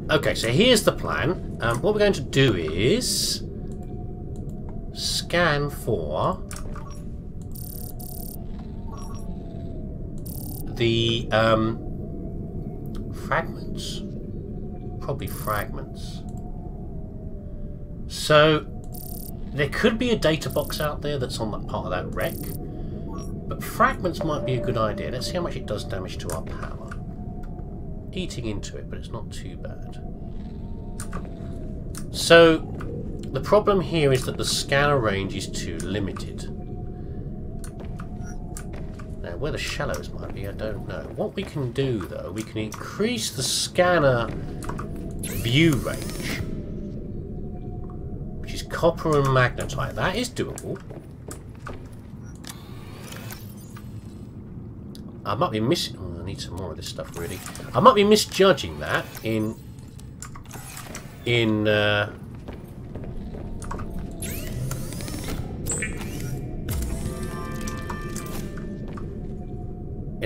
Okay, so here's the plan. What we're going to do is scan for the fragments. Probably fragments. So there could be a data box out there that's on that part of that wreck, but fragments might be a good idea. Let's see how much it does damage to our power. Eating into it, but it's not too bad. So the problem here is that the scanner range is too limited. Now where the shallows might be, I don't know. What we can do though, we can increase the scanner view range, which is copper and magnetite. That is doable. I might be missing... Oh, I need some more of this stuff, really. I might be misjudging that in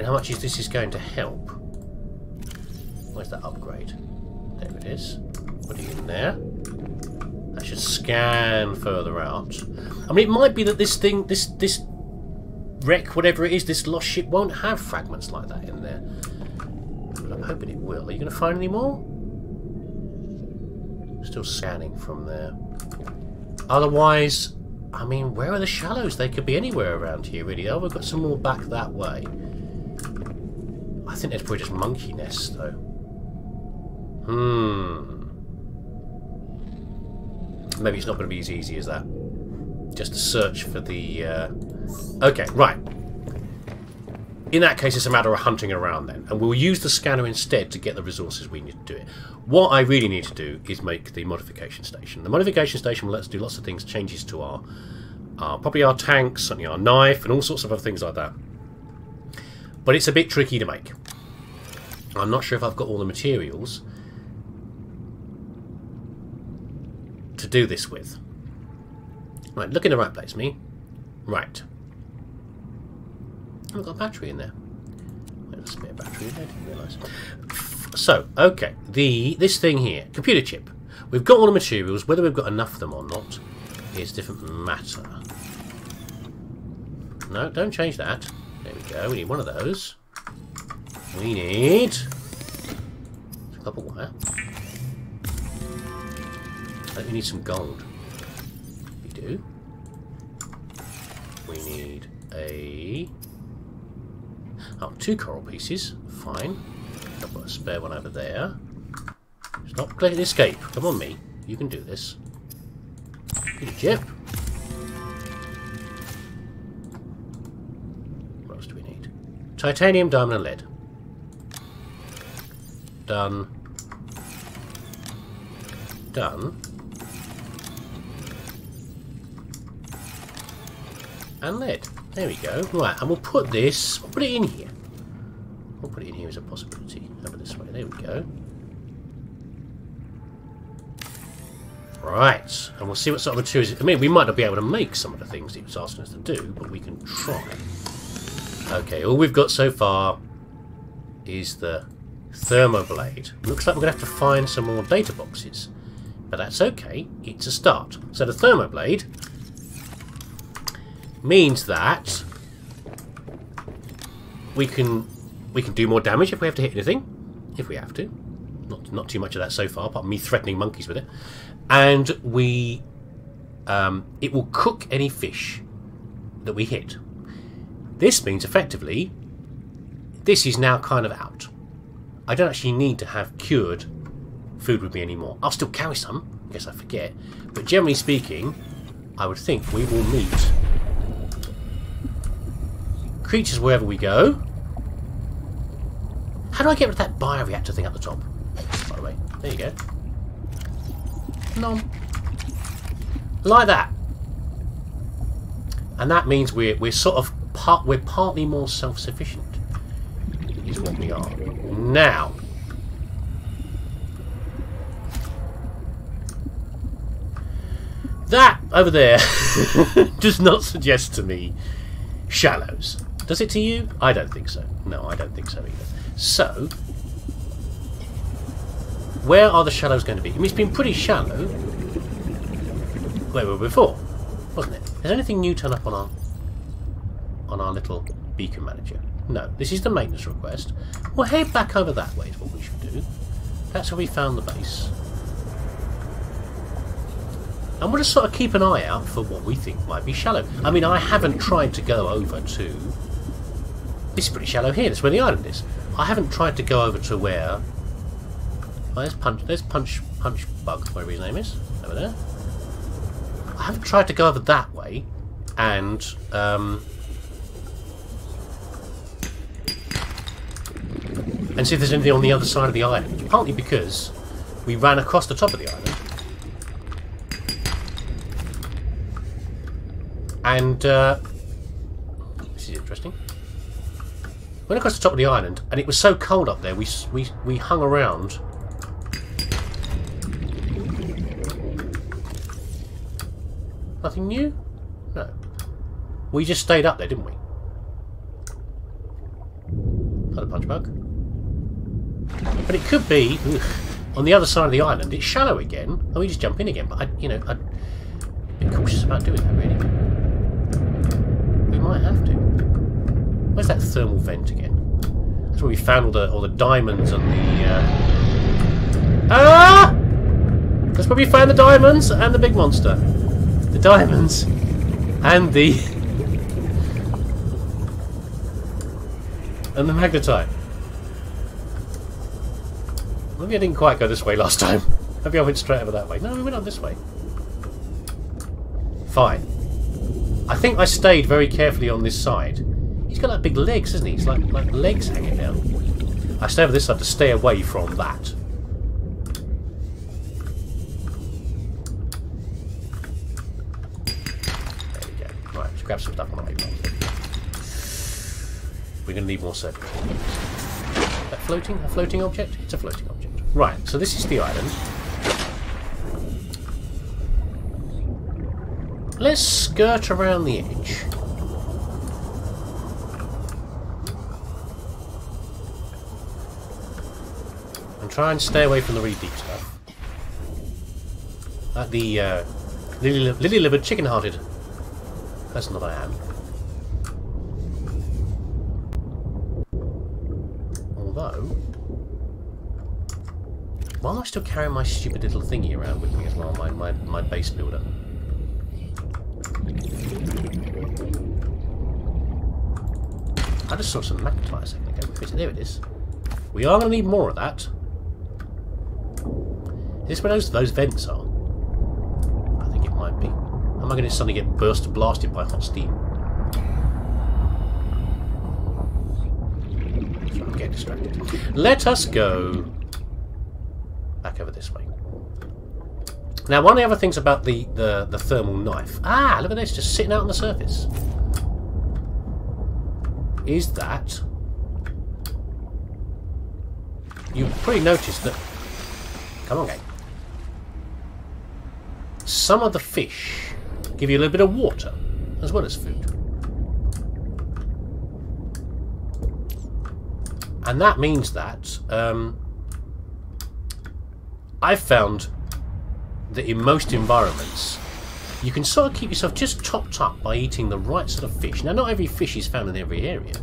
how much this is going to help. Where's that upgrade? There it is. Put it in there. That should scan further out. I mean, it might be that this thing, this wreck, whatever it is, this lost ship won't have fragments like that in there. But I'm hoping it will. Are you going to find any more? Still scanning from there. Otherwise, I mean, where are the shallows? They could be anywhere around here, really. Oh, we've got some more back that way. I think there's probably just monkey nests, though. Maybe it's not going to be as easy as that. Just to search for the... Okay, right. In that case, it's a matter of hunting around then. And we'll use the scanner instead to get the resources we need to do it. What I really need to do is make the modification station. The modification station will let us do lots of things, changes to our probably our tanks, certainly our knife, and all sorts of other things like that. But it's a bit tricky to make. I'm not sure if I've got all the materials to do this with. Right, look in the right place, me. Right. I've got a battery in there. There's a spare battery in there, didn't realise. So, okay, this thing here, computer chip. We've got all the materials. Whether we've got enough of them or not is a different matter. No, don't change that. There we go. We need one of those. We need a couple of wire. I think we need some gold. We do. We need a... Oh, 2 coral pieces. Fine. I've got a spare one over there. Stop clicking escape. Come on, me. You can do this. Good chip. What else do we need? Titanium, diamond, and lead. Done. Done. And lead. There we go. Right, and we'll put this... We'll put it in here. We'll put it in here as a possibility. Over this way. There we go. Right. And we'll see what sort of materials... I mean, we might not be able to make some of the things it was asking us to do, but we can try. Okay, all we've got so far is the thermoblade. Looks like we're going to have to find some more data boxes. But that's okay. It's a start. So the thermoblade means that we can do more damage if we have to hit anything. If we have to. Not too much of that so far, apart from me threatening monkeys with it. And we it will cook any fish that we hit. This means effectively this is now kind of out. I don't actually need to have cured food with me anymore. I'll still carry some, I guess I forget. But generally speaking, I would think we will meet creatures wherever we go. How do I get rid of that bioreactor thing at the top? By the way, there you go. Nom. Like that. And that means we're sort of we're partly more self-sufficient. Is what we are. Now, that over there does not suggest to me shallows. Does it to you? I don't think so. No, I don't think so either. So, Where are the shallows going to be? I mean, it's been pretty shallow where we were before, wasn't it? Has anything new turned up on our little beacon manager? No. This is the maintenance request. We'll head back over that way is what we should do. That's where we found the base. And we'll just sort of keep an eye out for what we think might be shallow. I mean, I haven't tried to go over to... This is pretty shallow here. That's where the island is. I haven't tried to go over to where... Oh, there's Punch Bug, whatever his name is. Over there. I haven't tried to go over that way and... and see if there's anything on the other side of the island. Partly because we ran across the top of the island. And, this is interesting. Went across the top of the island, and it was so cold up there, we hung around. Nothing new? No. We just stayed up there, didn't we? Another punch bug. But it could be, on the other side of the island, it's shallow again, and we just jump in again. But, I'd be cautious about doing that, really. We might have to. Where's that thermal vent again? That's where we found all the diamonds and the... Ah! That's where we found the diamonds and the big monster. The diamonds and the... and the magnetite. Maybe I didn't quite go this way last time. Maybe I went straight over that way. No, we went up this way. Fine. I think I stayed very carefully on this side. He's got like big legs, isn't he? He's like legs hanging down. I stay over this side to stay away from that. There we go. Right, let's grab some stuff on the way. We're going to need more circuits. That floating? A floating object? It's a floating object. Right, so this is the island. Let's skirt around the edge. And try and stay away from the really deep stuff. Like the lily-livered, chicken-hearted person that I am. Although, why am I still carrying my stupid little thingy around with me as well, my base builder? I just saw some magnetite a second ago. There it is. We are going to need more of that. Is this where those vents are? I think it might be. Am I going to suddenly get blasted by hot steam? So I'm getting distracted. Let us go back over this way. Now, one of the other things about the thermal knife... Ah, look at this, just sitting out on the surface. Is that... You've probably noticed that... Come on, game. Some of the fish give you a little bit of water, as well as food. And that means that... I've found... that in most environments you can sort of keep yourself just topped up by eating the right sort of fish. Now, not every fish is found in every area,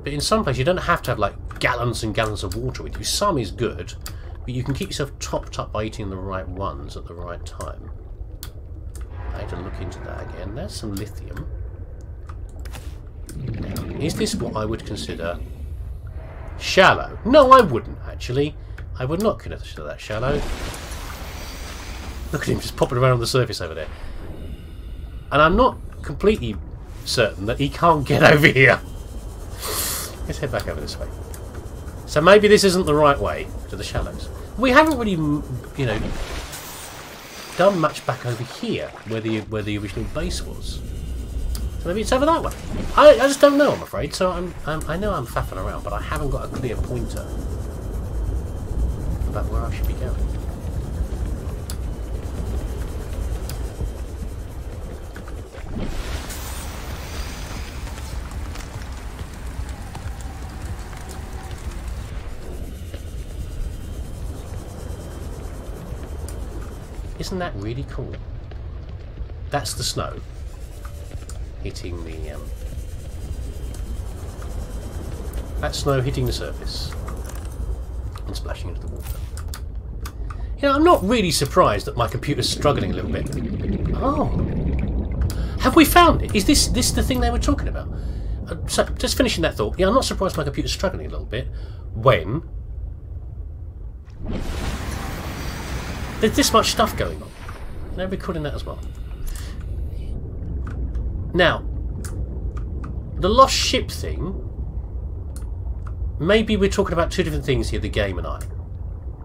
but in some places you don't have to have like gallons and gallons of water with you. Some is good, but you can keep yourself topped up by eating the right ones at the right time. I had to look into that again. There's some lithium. Now, is this what I would consider shallow? No, I wouldn't actually. I would not consider that shallow. Look at him just popping around on the surface over there. And I'm not completely certain that he can't get over here. Let's head back over this way. So maybe this isn't the right way to the shallows. We haven't really, you know, done much back over here where the original base was. So maybe it's over that way. I just don't know, I'm afraid. So I know I'm faffing around, but I haven't got a clear pointer about where I should be going. Isn't that really cool? That's the snow hitting the... That's snow hitting the surface and splashing into the water. You know, I'm not really surprised that my computer's struggling a little bit. Oh. Have we found it? Is this the thing they were talking about? So, just finishing that thought. Yeah, I'm not surprised my computer's struggling a little bit when there's this much stuff going on. They're recording that as well. Now, the lost ship thing, maybe we're talking about two different things here, the game and I.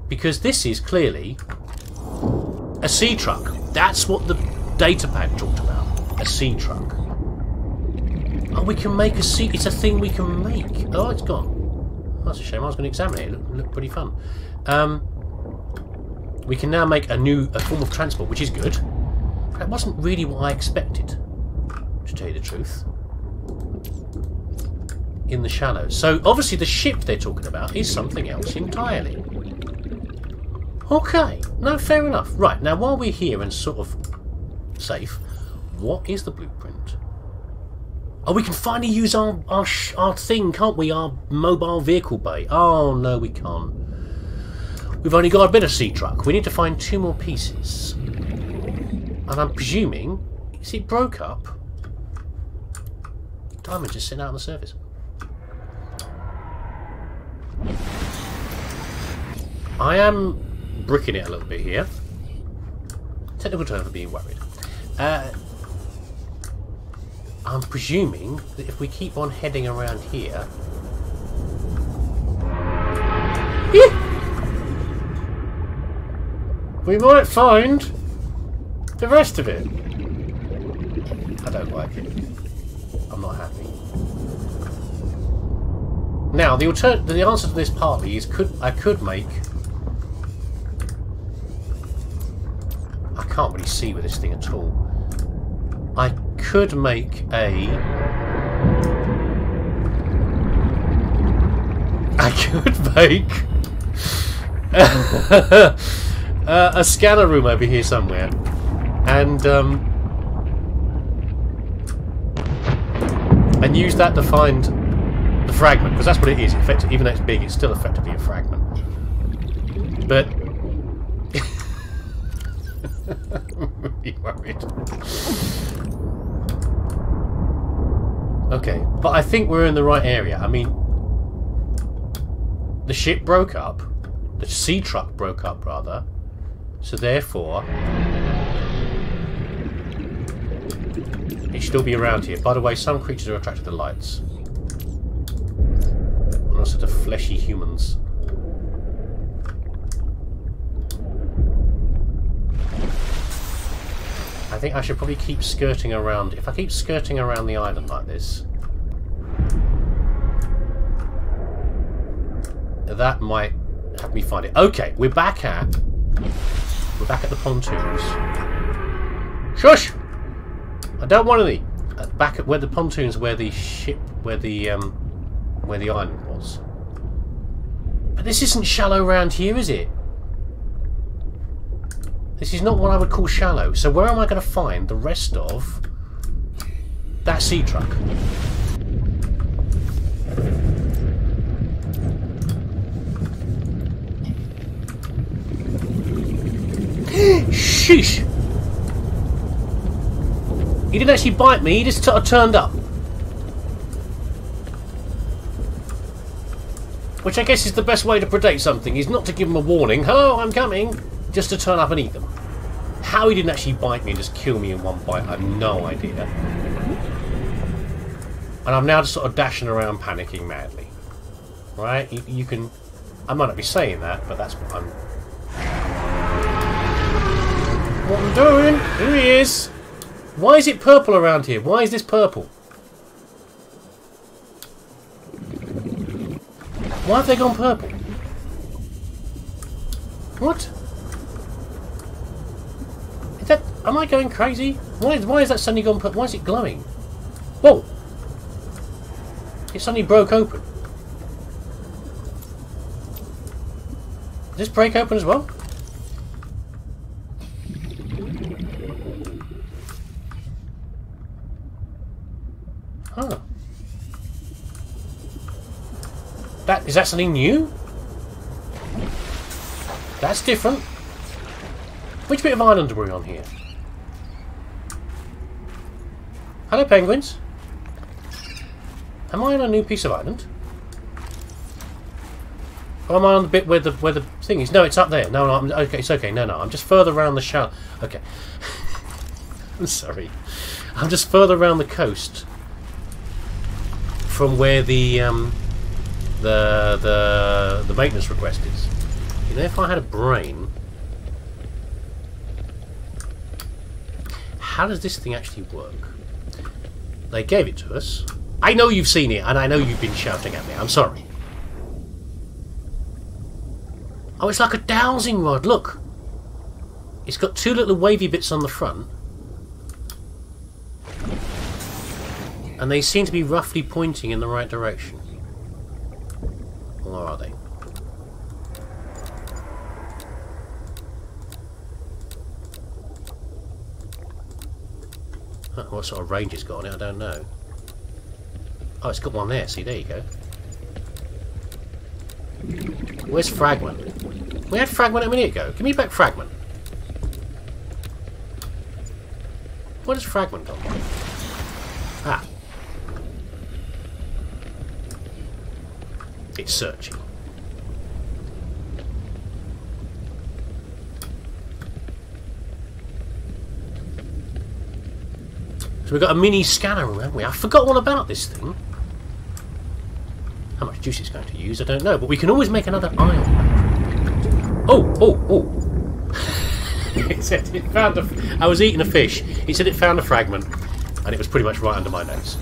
Because this is clearly a sea truck. That's what the data pad talked about. A sea truck. Oh, we can make a sea... It's a thing we can make. Oh, it's gone. That's a shame. I was going to examine it. It looked pretty fun. We can now make a form of transport, which is good. That wasn't really what I expected, to tell you the truth. In the shallows. So, obviously the ship they're talking about is something else entirely. Okay. No, fair enough. Right, now while we're here and sort of safe, what is the blueprint? Oh, we can finally use our thing, can't we? Our mobile vehicle bay. Oh, no, we can't. We've only got a bit of sea truck. We need to find 2 more pieces. And I'm presuming... Is it broke up? Diamond just sitting out on the surface. I am bricking it a little bit here. Technical term for being worried. I'm presuming that if we keep on heading around here... we might find the rest of it. I don't like it. I'm not happy. Now, the answer to this partly is I could make... I can't really see with this thing at all. I could make a a scanner room over here somewhere, and use that to find the fragment, because that's what it is. Even though it's big, it's still effectively a fragment. But I'm really worried. Okay, but I think we're in the right area. I mean, the ship broke up. The sea truck broke up, rather. So therefore, it should still be around here. By the way, some creatures are attracted to lights. And also to fleshy humans. I think I should probably keep skirting around. If I keep skirting around the island like this, that might have me find it. Okay, we're back at the pontoons. Shush! I don't want any. Back at where the pontoons, where the island was. But this isn't shallow round here, is it? This is not what I would call shallow. So where am I going to find the rest of that sea truck? Sheesh! He didn't actually bite me, he just sort of turned up. Which I guess is the best way to predate something, is not to give him a warning. Hello, I'm coming! Just to turn up and eat them. How he didn't actually bite me and just kill me in one bite, I have no idea. And I'm now just sort of dashing around panicking madly. Right? You can... I might not be saying that, but that's what I'm doing. Here he is. Why is it purple around here? Why is this purple? Why have they gone purple? What? Is that... Am I going crazy? Why is that suddenly gone purple? Why is it glowing? Whoa! It suddenly broke open. Did this break open as well? Is that something new? That's different. Which bit of island are we on here? Hello, penguins. Am I on a new piece of island? Or am I on the bit where the thing is? No, it's up there. No, I'm okay. It's okay. No, I'm just further around the shallow. Okay. I'm sorry. I'm just further around the coast from where the maintenance request is. You know, if I had a brain, how does this thing actually work? They gave it to us. I know you've seen it, and I know you've been shouting at me. I'm sorry. Oh, it's like a dowsing rod. Look. It's got two little wavy bits on the front. And they seem to be roughly pointing in the right direction. Or are they? What sort of range it's got on it, I don't know. Oh, it's got one there. See, there you go. Where's Fragment? We had Fragment a minute ago. Give me back Fragment. What has Fragment got? Ah. It's searching. So we've got a mini scanner room, haven't we? I forgot all about this thing. How much juice it's going to use, I don't know. But we can always make another island. Oh! It said it found a... I was eating a fish. It said it found a fragment. And it was pretty much right under my nose.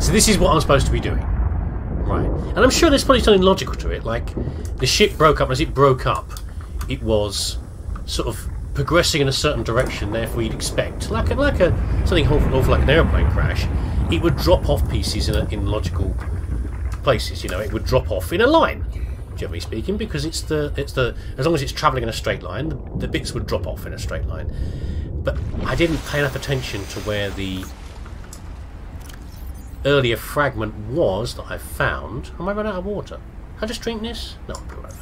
So this is what I'm supposed to be doing. Right. And I'm sure there's probably something logical to it. Like, the ship broke up, and as it broke up, it was sort of progressing in a certain direction, therefore you'd expect. Like something awful like an aeroplane crash, it would drop off pieces in logical places, you know, it would drop off in a line, generally speaking, because it's the as long as it's travelling in a straight line, the bits would drop off in a straight line. But I didn't pay enough attention to where the earlier fragment was that I found. Am I running out of water? Can I just drink this? No, I'll be right.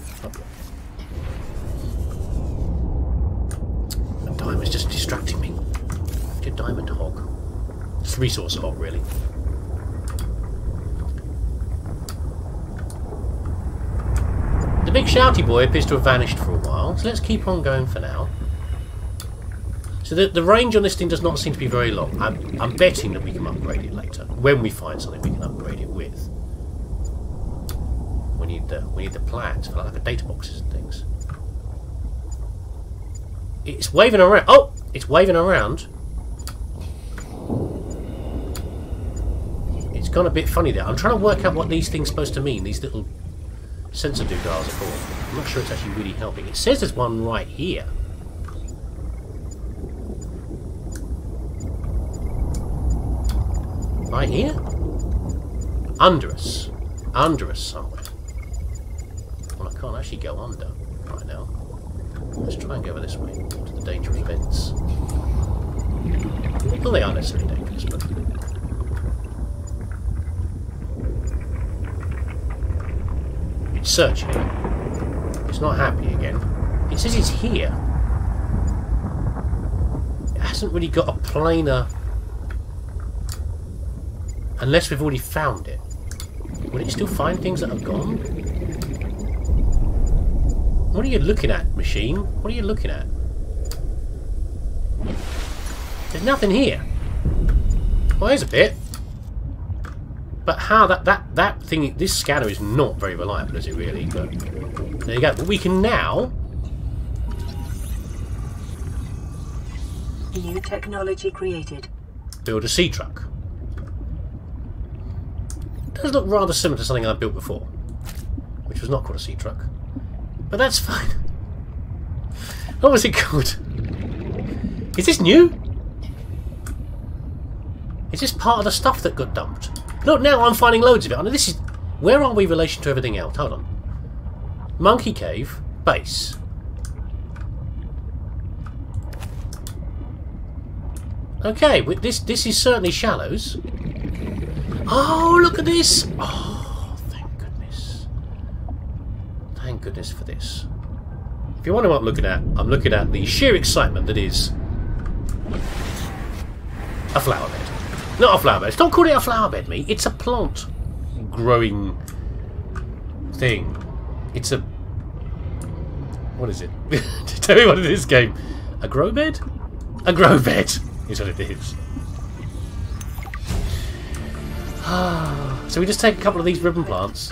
That diamond's just distracting me. It's a diamond hog. It's a resource hog, really. The big shouty boy appears to have vanished for a while, so let's keep on going for now. So the range on this thing does not seem to be very long. I'm betting that we can upgrade it later. When we find something we can upgrade it with. We need the plans for like the data boxes and things. It's waving around. Oh! It's waving around. It's gone a bit funny there. I'm trying to work out what these things are supposed to mean. These little sensor doodles are for. I'm not sure it's actually really helping. It says there's one right here. Right here? Under us. Under us somewhere. Well, I can't actually go under right now. Let's try and go over this way to the dangerous vents. Well, they aren't necessarily dangerous, but... It's searching. It's not happy again. It says it's here. It hasn't really got a planar... Unless we've already found it. Will it still find things that have gone? What are you looking at, machine? What are you looking at? There's nothing here. Well, there's a bit. But how that thing, this scanner is not very reliable, is it really? But there you go. But we can now... New technology created. Build a sea truck. Does look rather similar to something I built before, which was not called a sea truck, but that's fine. What was it called? Is this new? Is this part of the stuff that got dumped? Look, now I'm finding loads of it. I know this is... Where are we in relation to everything else? Hold on. Monkey Cave, base. Okay, this is certainly shallows. Oh, look at this! Oh, thank goodness. Thank goodness for this. If you wonder what I'm looking at the sheer excitement that is a flower bed. Not a flower bed. Stop calling it a flower bed, mate. It's a plant growing thing. It's a... What is it? Tell me what it is, game. A grow bed? A grow bed is what it is. So we just take a couple of these ribbon plants,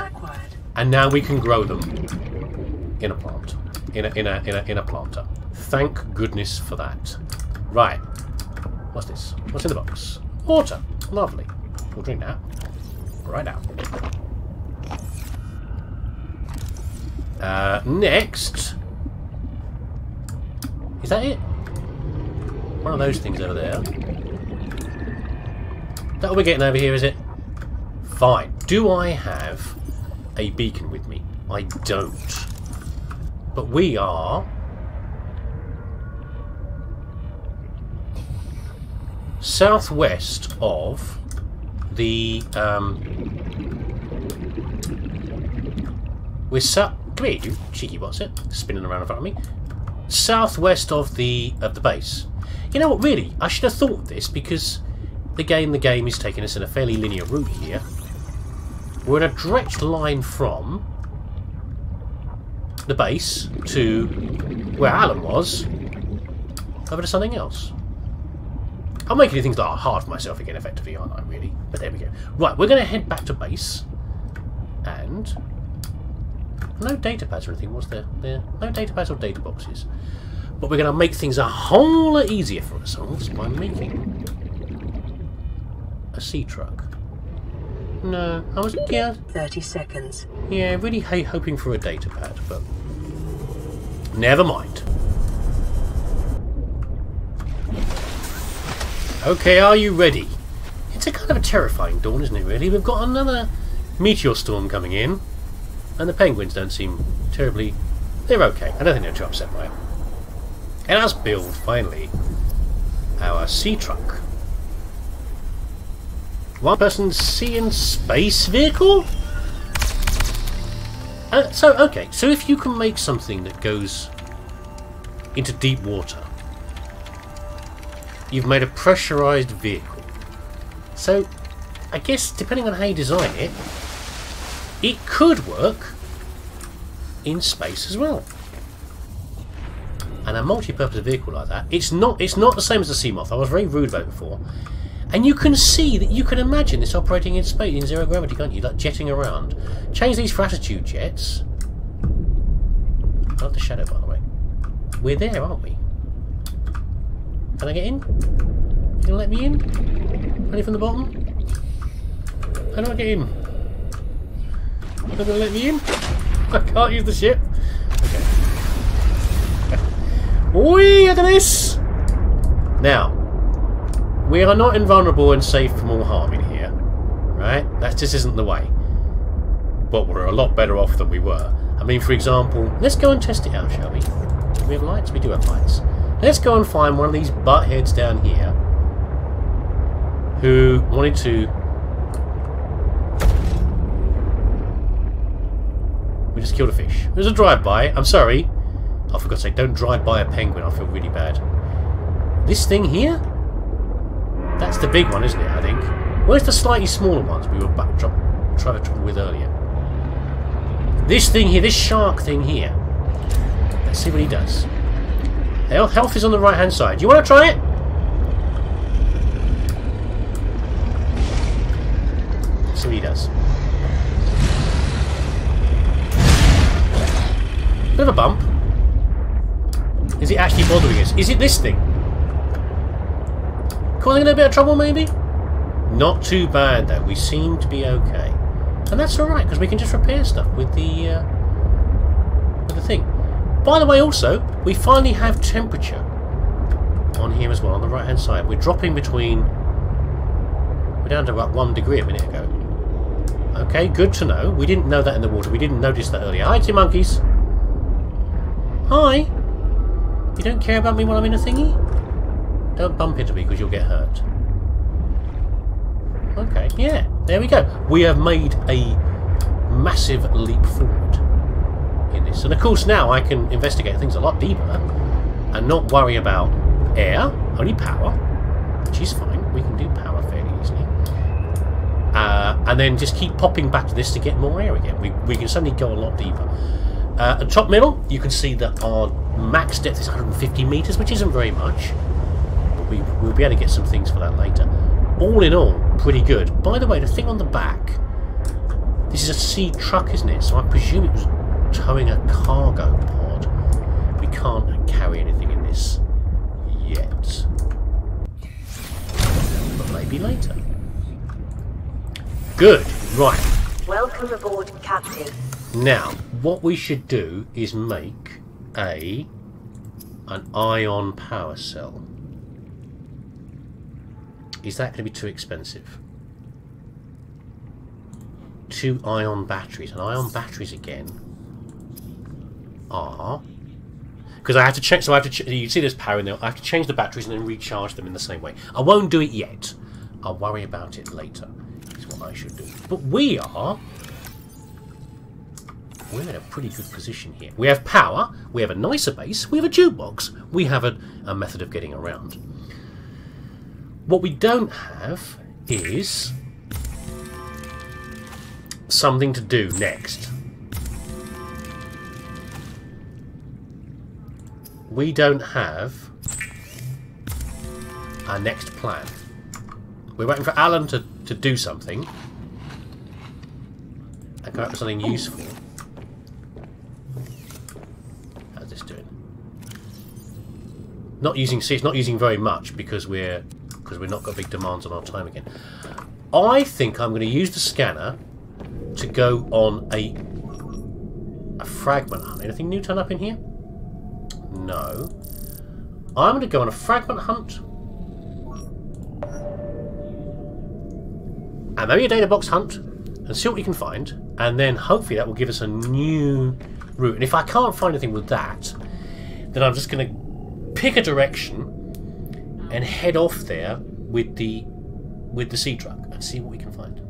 and now we can grow them in a plant, in a planter. Thank goodness for that. Right. What's this? What's in the box? Water. Lovely. We'll drink that. Right now. Next. Is that it? One of those things over there. Is that what we're getting over here, is it? Fine. Do I have a beacon with me? I don't. But we are... southwest of the... we're wait, you cheeky what's it? Spinning around in front of me. Southwest of the base. You know what, really? I should have thought of this because the game is taking us in a fairly linear route here. We're in a direct line from the base to where Alan was over to something else. I'm making things that are hard for myself again, effectively, aren't I, really? But there we go. Right, we're going to head back to base. And... no data pads or anything, was there? No data pads or data boxes. But we're going to make things a whole lot easier for ourselves by making a sea truck. No, I was... yeah. 30 seconds. Yeah, really hoping for a data pad, but... never mind. Okay, are you ready? It's a kind of a terrifying dawn, isn't it, really? We've got another meteor storm coming in, and the penguins don't seem terribly... they're okay. I don't think they're too upset by it. And let's build, finally, our sea truck. One-person sea and space vehicle? Okay, so if you can make something that goes into deep water, you've made a pressurized vehicle. So, I guess, depending on how you design it, it could work in space as well. And a multi-purpose vehicle like that, it's not the same as the Seamoth. I was very rude about it before. And you can see that you can imagine this operating in space, in zero gravity, can't you? Like jetting around. Change these for attitude jets. I love the shadow, by the way. We're there, aren't we? Can I get in? You gonna let me in? Only from the bottom? How do I get in? You're not gonna let me in? I can't use the ship. Okay. Whee! Look at this! Now, we are not invulnerable and safe from all harm in here. Right? That just isn't the way. But we're a lot better off than we were. I mean, for example, let's go and test it out, shall we? Do we have lights? We do have lights. Let's go and find one of these buttheads down here who wanted to... we just killed a fish. It was a drive-by. I'm sorry. Oh, for God's sake, don't drive by a penguin. I feel really bad. This thing here? That's the big one, isn't it, I think? Where's the slightly smaller ones we were trying to trouble with earlier? This thing here, this shark thing here. Let's see what he does. Health is on the right-hand side. You want to try it? Let's see what he does. Bit of a bump. Is it actually bothering us? Is it this thing? Causing a little bit of trouble, maybe? Not too bad, though. We seem to be okay. And that's alright, because we can just repair stuff with the thing. By the way, also, we finally have temperature on here as well, on the right-hand side. We're dropping between... we're down to about 1 degree a minute ago. Okay, good to know. We didn't know that in the water. We didn't notice that earlier. Hi, two monkeys. Hi. You don't care about me while I'm in a thingy? Don't bump into me because you'll get hurt. Okay, yeah. There we go. We have made a massive leap forward in this. And of course now I can investigate things a lot deeper and not worry about air, only power, which is fine. We can do power fairly easily. And then just keep popping back to this to get more air again. We can suddenly go a lot deeper. At top middle, you can see that our max depth is 150 meters, which isn't very much. But we'll be able to get some things for that later. All in all, pretty good. By the way, the thing on the back, this is a sea truck, isn't it? So I presume it was towing a cargo pod. We can't carry anything in this yet. But maybe later. Good. Right. Welcome aboard, Captain. Now, what we should do is make an ion power cell. Is that going to be too expensive? 2 ion batteries. And ion batteries again are... Because I have to check, so I have to. You see there's power in there. I have to change the batteries and then recharge them in the same way. I won't do it yet. I'll worry about it later. Is what I should do. But we're in a pretty good position here. We have power. We have a nicer base. We have a jukebox. We have a method of getting around. What we don't have is something to do next. We don't have our next plan. We're waiting for Alan to do something and come up with something useful. How's this doing? Not using. See, it's not using very much because we're not got big demands on our time again. I think I'm going to use the scanner to go on a fragment hunt. Anything new turn up in here? No. I'm going to go on a fragment hunt. And maybe a data box hunt. And see what we can find. And then hopefully that will give us a new route. And if I can't find anything with that, then I'm just going to pick a direction and head off there with the sea truck and see what we can find.